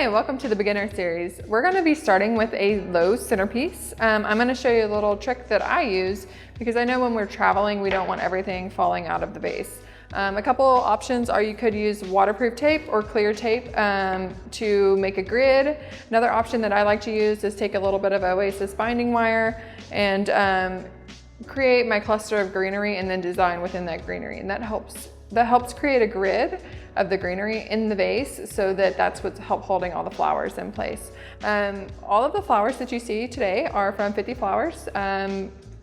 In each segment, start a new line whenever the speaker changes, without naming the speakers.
Hi, welcome to the beginner series. We're going to be starting with a low centerpiece. I'm going to show you a little trick that I use because I know when we're traveling we don't want everything falling out of the vase. A couple options are you could use waterproof tape or clear tape to make a grid. Another option that I like to use is take a little bit of Oasis binding wire and create my cluster of greenery and then design within that greenery, and that helps create a grid of the greenery in the vase so that that's what's holding all the flowers in place. All of the flowers that you see today are from 50 Flowers.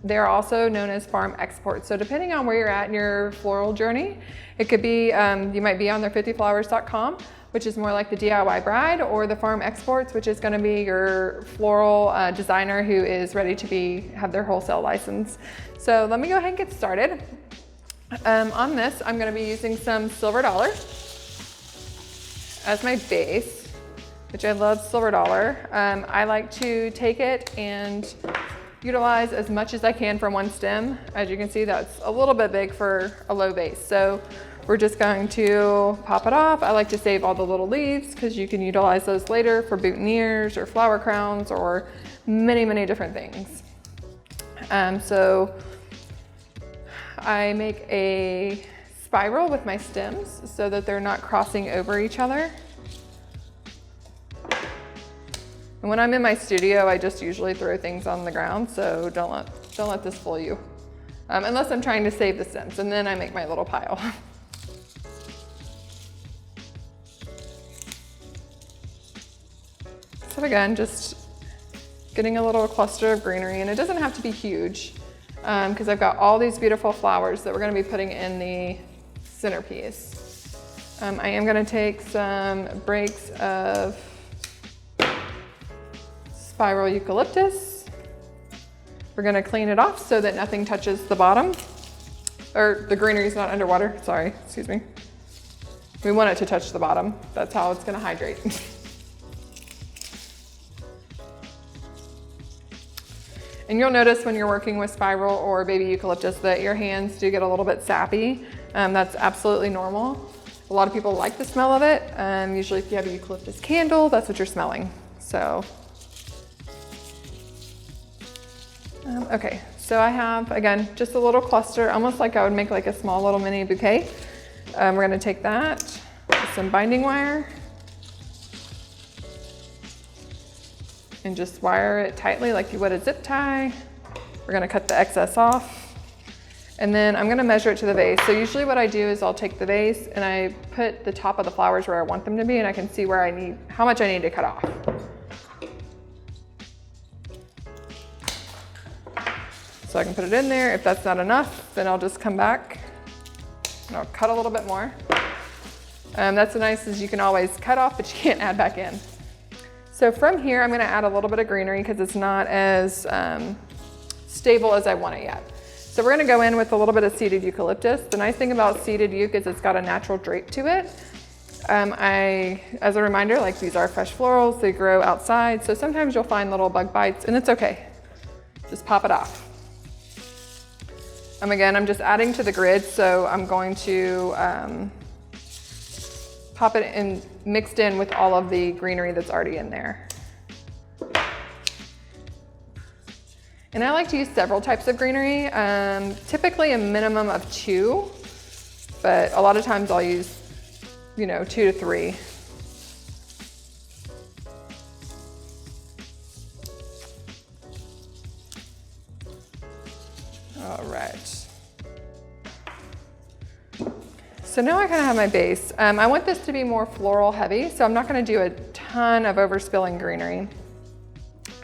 They're also known as farm exports. So depending on where you're at in your floral journey, it could be, you might be on their 50flowers.com, which is more like the DIY bride, or the farm exports, which is gonna be your floral designer who is ready to have their wholesale license. So let me go ahead and get started. On this, I'm gonna be using some silver dollar as my base, which I love silver dollar. I like to take it and utilize as much as I can from one stem. As you can see, that's a little bit big for a low base. So we're just going to pop it off. I like to save all the little leaves because you can utilize those later for boutonnieres or flower crowns or many, many different things. So I make a spiral with my stems so that they're not crossing over each other. And when I'm in my studio, I just usually throw things on the ground, so don't let this fool you. Unless I'm trying to save the stems, and then I make my little pile. So again, just getting a little cluster of greenery, and it doesn't have to be huge because I've got all these beautiful flowers that we're gonna be putting in the centerpiece. I am gonna take some breaks of spiral eucalyptus. We're gonna clean it off so that nothing touches the bottom, or the greenery is not underwater, sorry, excuse me. We want it to touch the bottom. That's how it's gonna hydrate. And you'll notice when you're working with spiral or baby eucalyptus that your hands do get a little bit sappy. That's absolutely normal. A lot of people like the smell of it. Usually if you have a eucalyptus candle, that's what you're smelling. So, okay, so I have, again, just a little cluster, almost like I would make like a small little mini bouquet. We're gonna take that with some binding wire and just wire it tightly like you would a zip tie. We're gonna cut the excess off. And then I'm gonna measure it to the vase. So usually what I do is I'll take the vase and I put the top of the flowers where I want them to be, and I can see where how much I need to cut off. So I can put it in there. If that's not enough, then I'll just come back and I'll cut a little bit more. That's the nice is you can always cut off, but you can't add back in. So from here, I'm gonna add a little bit of greenery because it's not as stable as I want it yet. So we're gonna go in with a little bit of seeded eucalyptus. The nice thing about seeded euc is it's got a natural drape to it. As a reminder, like these are fresh florals, they grow outside. So sometimes you'll find little bug bites and it's okay. Just pop it off. Again, I'm just adding to the grid. So I'm going to pop it in mixed in with all of the greenery that's already in there. And I like to use several types of greenery, typically a minimum of 2, but a lot of times I'll use, 2 to 3. All right. So now I kind of have my base. I want this to be more floral heavy, so I'm not going to do a ton of overspilling greenery.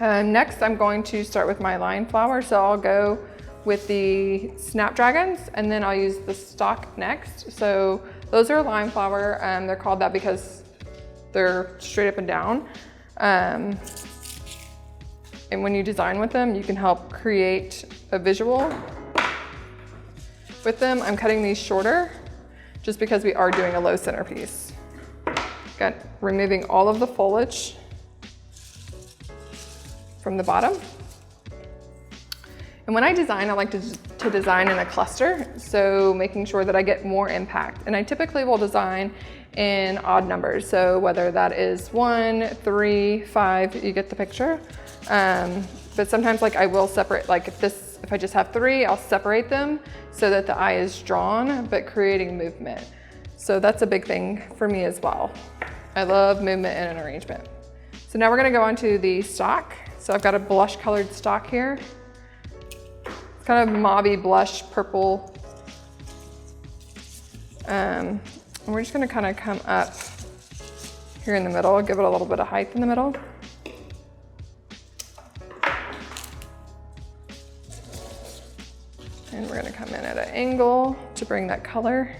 Next, I'm going to start with my line flower. So I'll go with the snapdragons, and then I'll use the stalk next. So those are lime flower. They're called that because they're straight up and down. And when you design with them, you can help create a visual with them. I'm cutting these shorter just because we are doing a low centerpiece. Got removing all of the foliage from the bottom. And when I design, I like to design in a cluster, so making sure that I get more impact. And I typically will design in odd numbers, so whether that is 1, 3, 5, you get the picture. But sometimes like I will separate, like if I just have 3, I'll separate them so that the eye is drawn, but creating movement. So that's a big thing for me as well. I love movement in an arrangement. So now we're gonna go on to the stock. So I've got a blush colored stock here. It's kind of mauvey blush purple. And we're just gonna kind of come up here in the middle, give it a little bit of height in the middle. And we're gonna come in at an angle to bring that color.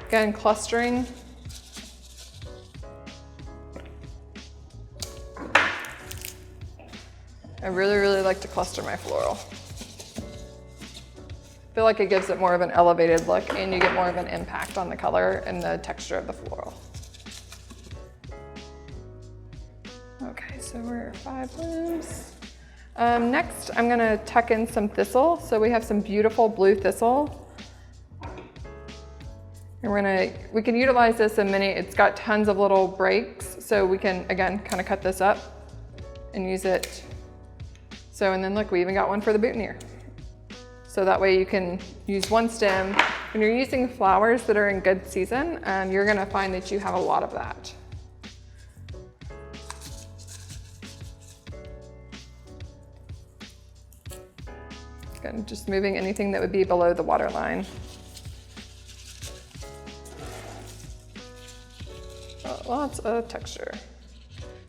Again, clustering. I really, really like to cluster my floral. I feel like it gives it more of an elevated look and you get more of an impact on the color and the texture of the floral. Okay, so we're at 5 blooms. Next, I'm gonna tuck in some thistle. So we have some beautiful blue thistle. And we can utilize this in it's got tons of little breaks. So we can, again, kind of cut this up and use it. So, and then look, we even got one for the boutonniere. So that way you can use one stem. When you're using flowers that are in good season, you're gonna find that you have a lot of that. Again, just moving anything that would be below the water line. Lots of texture.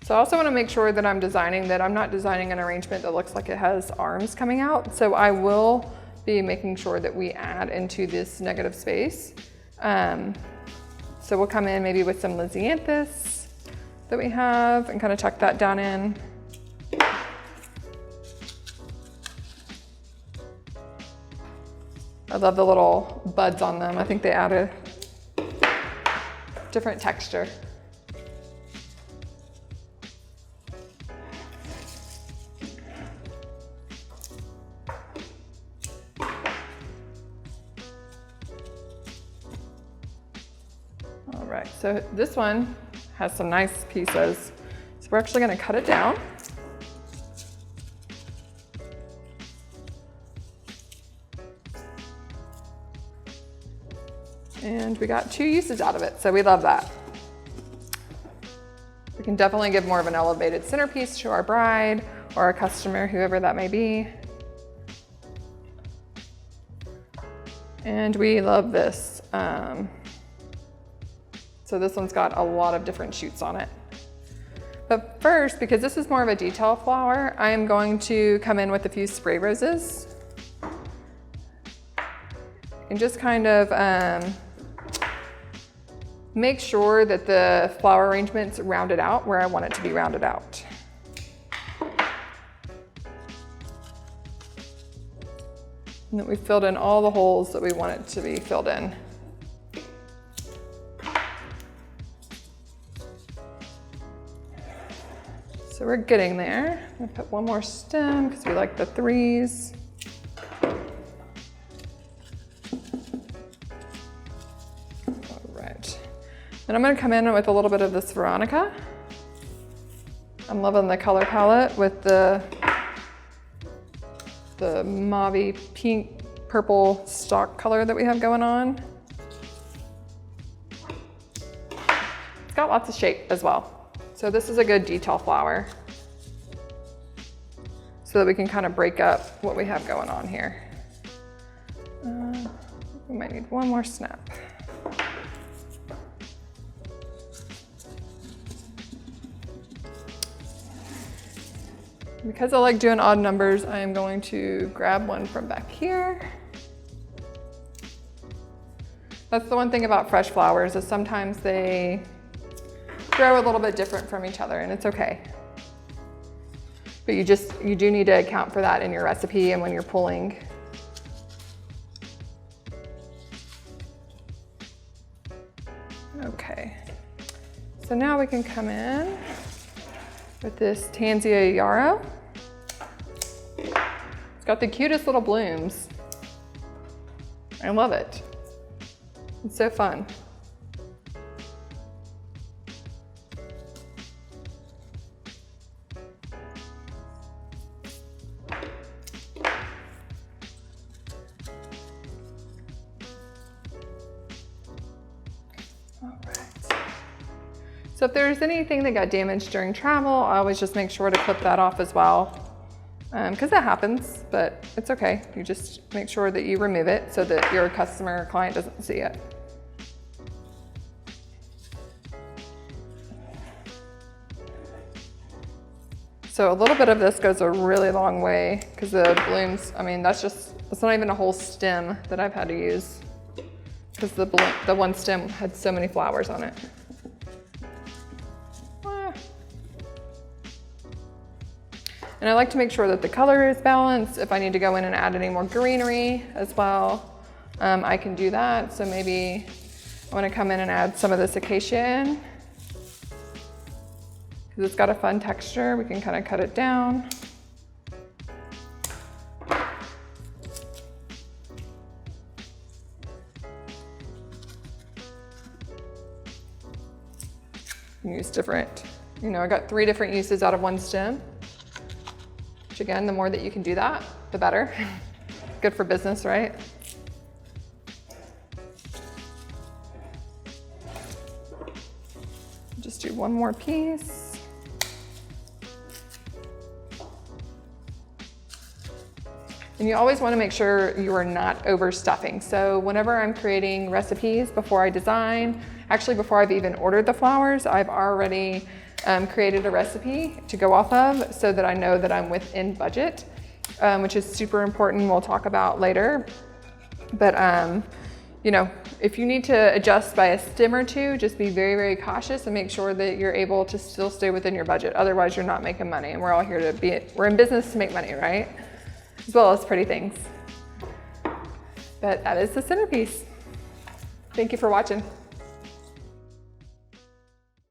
So I also want to make sure that I'm not designing an arrangement that looks like it has arms coming out. So I will be making sure that we add into this negative space. So we'll come in maybe with some Lizzie that we have and kind of tuck that down in. I love the little buds on them. I think they add a different texture. All right, so this one has some nice pieces. So we're actually gonna cut it down. And we got 2 uses out of it, so we love that. We can definitely give more of an elevated centerpiece to our bride or our customer, whoever that may be. And we love this. So this one's got a lot of different shoots on it. But first, because this is more of a detail flower, I am going to come in with a few spray roses. And just kind of make sure that the flower arrangement's rounded out where I want it to be rounded out. And that we filled in all the holes that we want it to be filled in. So we're getting there. I'm gonna put one more stem because we like the 3s. All right. And I'm gonna come in with a little bit of this Veronica. I'm loving the color palette with the mauvey pink purple stock color that we have going on. It's got lots of shape as well. So this is a good detail flower so that we can kind of break up what we have going on here. We might need one more snap. Because I like doing odd numbers, I am going to grab one from back here. That's the one thing about fresh flowers is sometimes they grow a little bit different from each other and it's okay. But you do need to account for that in your recipe and when you're pulling. Okay, so now we can come in with this Tanzia Yarrow. It's got the cutest little blooms. I love it. It's so fun. So if there's anything that got damaged during travel, I always just make sure to clip that off as well. Because that happens, but it's okay. You just make sure that you remove it so that your customer or client doesn't see it. So a little bit of this goes a really long way because the blooms, I mean, that's not even a whole stem that I've had to use because the one stem had so many flowers on it. And I like to make sure that the color is balanced. If I need to go in and add any more greenery as well, I can do that. So maybe I want to come in and add some of this acacia in because it's got a fun texture. We can kind of cut it down. Use different, I got 3 different uses out of one stem. Which again, the more that you can do that, the better. Good for business, right? Just do one more piece. And you always want to make sure you are not overstuffing. So whenever I'm creating recipes before I design, actually before I've even ordered the flowers, I've already created a recipe to go off of so that I know that I'm within budget, which is super important. We'll talk about later. But if you need to adjust by a stem or two, just be very, very cautious and make sure that you're able to still stay within your budget. Otherwise, you're not making money. And we're all here we're in business to make money, right? As well as pretty things. But that is the centerpiece. Thank you for watching.